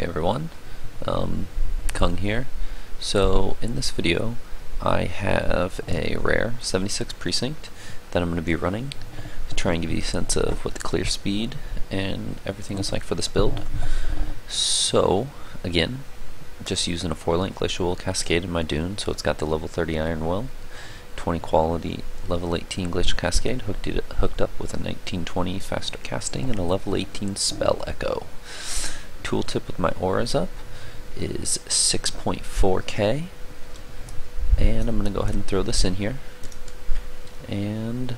Hey everyone, Kung here. So in this video I have a rare 76 Precinct that I'm going to be running to try and give you a sense of what the clear speed and everything is like for this build. So again, just using a 4-link Glacial Cascade in my Dune, so it's got the level 30 Iron Will, 20 quality level 18 Glacial Cascade hooked up with a 1920 faster casting and a level 18 spell echo. Tooltip with my auras up is 6.4k, and I'm going to go ahead and throw this in here and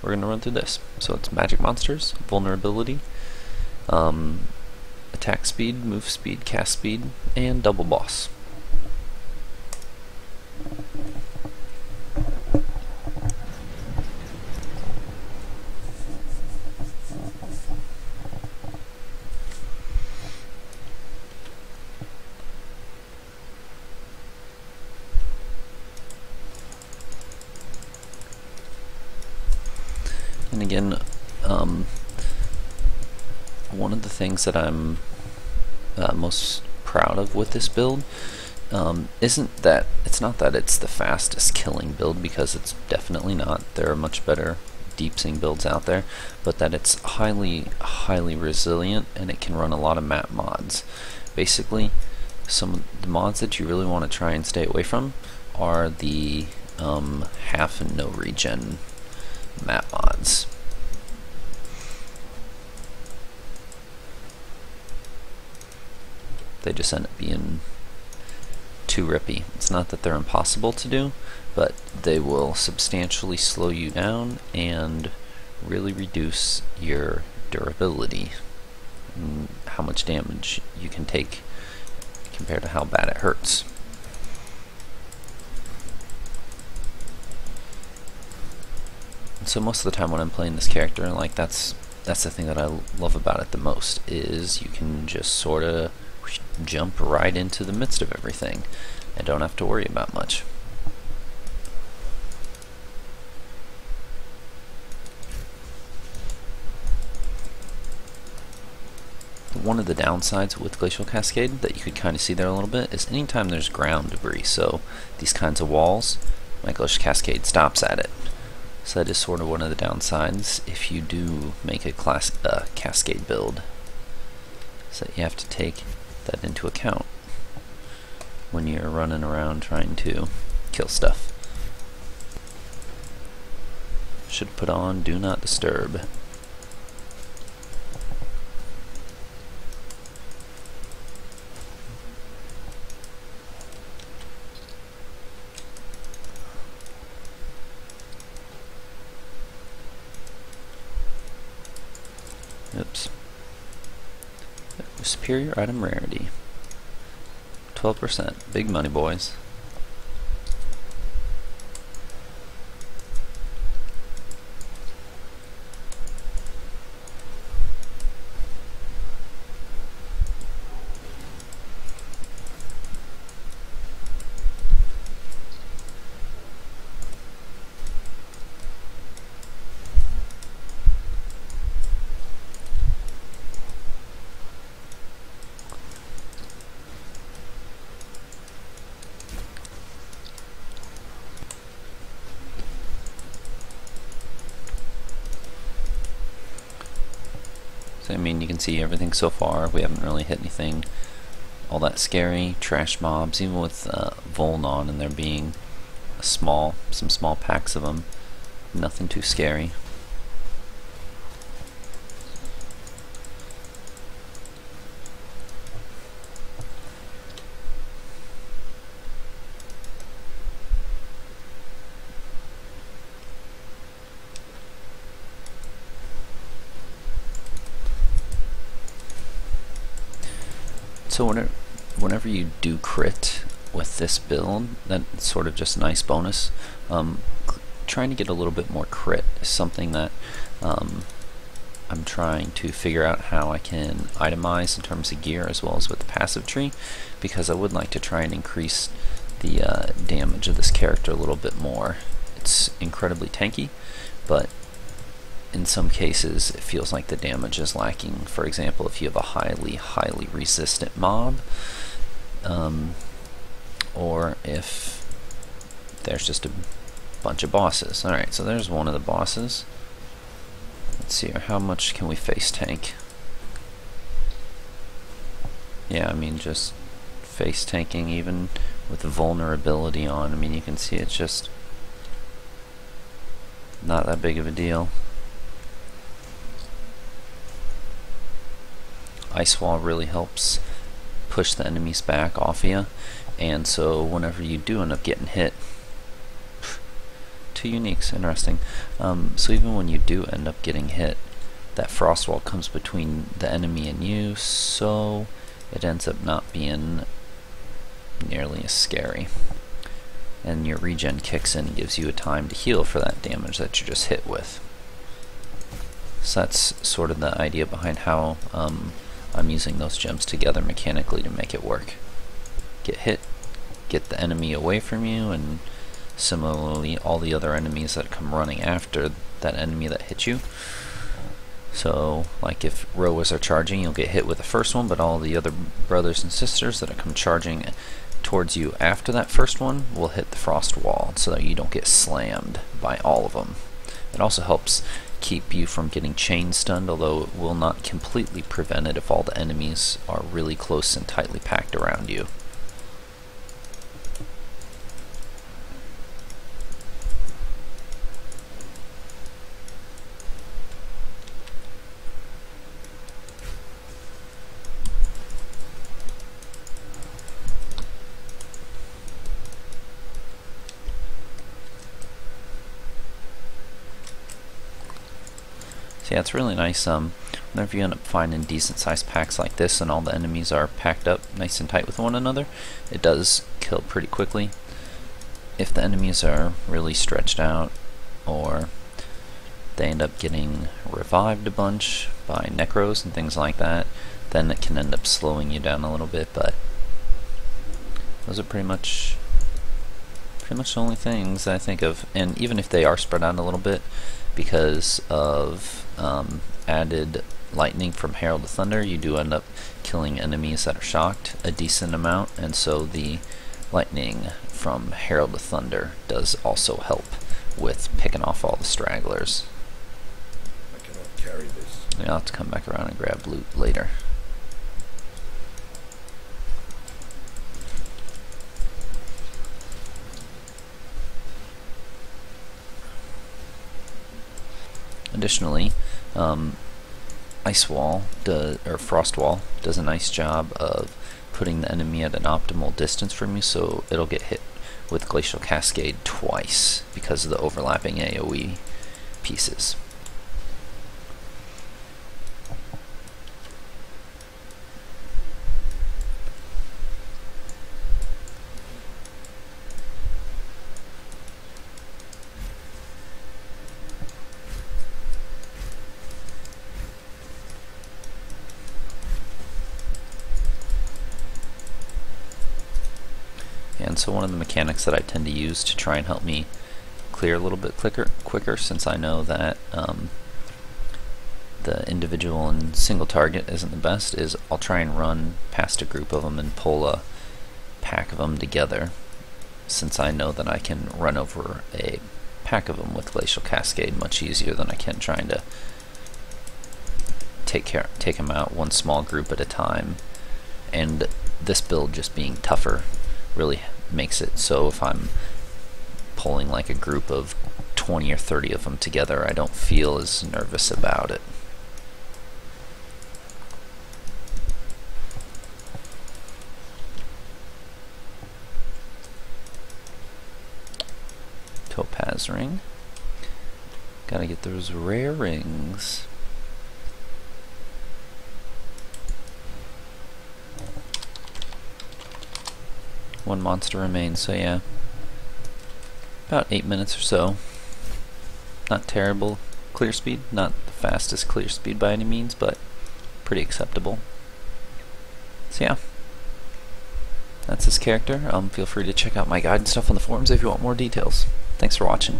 we're going to run through this. So it's magic monsters, vulnerability, attack speed, move speed, cast speed, and double boss. And again, one of the things that I'm most proud of with this build isn't that it's not that it's the fastest killing build, because it's definitely not. There are much better deep sing builds out there, but that it's highly resilient and it can run a lot of map mods. Basically, some of the mods that you really want to try and stay away from are the half and no regen map mods. They just end up being too rippy. It's not that they're impossible to do, but they will substantially slow you down and really reduce your durability and how much damage you can take compared to how bad it hurts. So most of the time when I'm playing this character, like that's the thing that I love about it the most, is you can just sort of jump right into the midst of everything and don't have to worry about much. One of the downsides with Glacial Cascade that you could kind of see there a little bit is anytime there's ground debris, so these kinds of walls, my Glacial Cascade stops at it. So that is sort of one of the downsides if you do make a cascade build. So you have to take that into account when you're running around trying to kill stuff. Should put on Do Not Disturb. Oops. Superior item rarity. 12%. Big money, boys. So, I mean, you can see everything so far. We haven't really hit anything all that scary. Trash mobs, even with Volnon and there being some small packs of them, nothing too scary. So whenever you do crit with this build, that's sort of just a nice bonus. Trying to get a little bit more crit is something that I'm trying to figure out how I can itemize in terms of gear as well as with the passive tree, because I would like to try and increase the damage of this character a little bit more. It's incredibly tanky, but in some cases it feels like the damage is lacking. For example, if you have a highly resistant mob, or if there's just a bunch of bosses. Alright, so there's one of the bosses. Let's see here, how much can we face tank? Yeah, I mean, just face tanking even with the vulnerability on. I mean, you can see it's just not that big of a deal. Ice wall really helps push the enemies back off you, and so whenever you do end up getting hit, two uniques, interesting. So even when you do end up getting hit, that frost wall comes between the enemy and you, so it ends up not being nearly as scary. And your regen kicks in and gives you a time to heal for that damage that you just hit with. So that's sort of the idea behind how I'm using those gems together mechanically to make it work. Get hit, get the enemy away from you, and similarly all the other enemies that come running after that enemy that hit you. So like if rowers are charging, you'll get hit with the first one, but all the other brothers and sisters that come charging towards you after that first one will hit the frost wall so that you don't get slammed by all of them. It also helps keep you from getting chain stunned, although it will not completely prevent it if all the enemies are really close and tightly packed around you. So yeah, it's really nice. Whenever you end up finding decent sized packs like this and all the enemies are packed up nice and tight with one another, it does kill pretty quickly. If the enemies are really stretched out, or they end up getting revived a bunch by necros and things like that, then it can end up slowing you down a little bit, but those are pretty much the only things I think of. And even if they are spread out a little bit, because of added lightning from Herald of Thunder, you do end up killing enemies that are shocked a decent amount, and so the lightning from Herald of Thunder does also help with picking off all the stragglers. I cannot carry this. Yeah, I'll have to come back around and grab loot later. Additionally, Ice Wall or Frost Wall does a nice job of putting the enemy at an optimal distance from you, so it'll get hit with Glacial Cascade twice because of the overlapping AoE pieces. And so one of the mechanics that I tend to use to try and help me clear a little bit quicker, since I know that the individual and single target isn't the best, is I'll try and run past a group of them and pull a pack of them together, since I know that I can run over a pack of them with Glacial Cascade much easier than I can trying to take them out one small group at a time. And this build just being tougher really makes it so if I'm pulling like a group of 20 or 30 of them together, I don't feel as nervous about it. Topaz ring. Gotta get those rare rings. One monster remains, so yeah, about 8 minutes or so. Not terrible clear speed, not the fastest clear speed by any means, but pretty acceptable. So yeah, that's this character. Feel free to check out my guide and stuff on the forums if you want more details. Thanks for watching.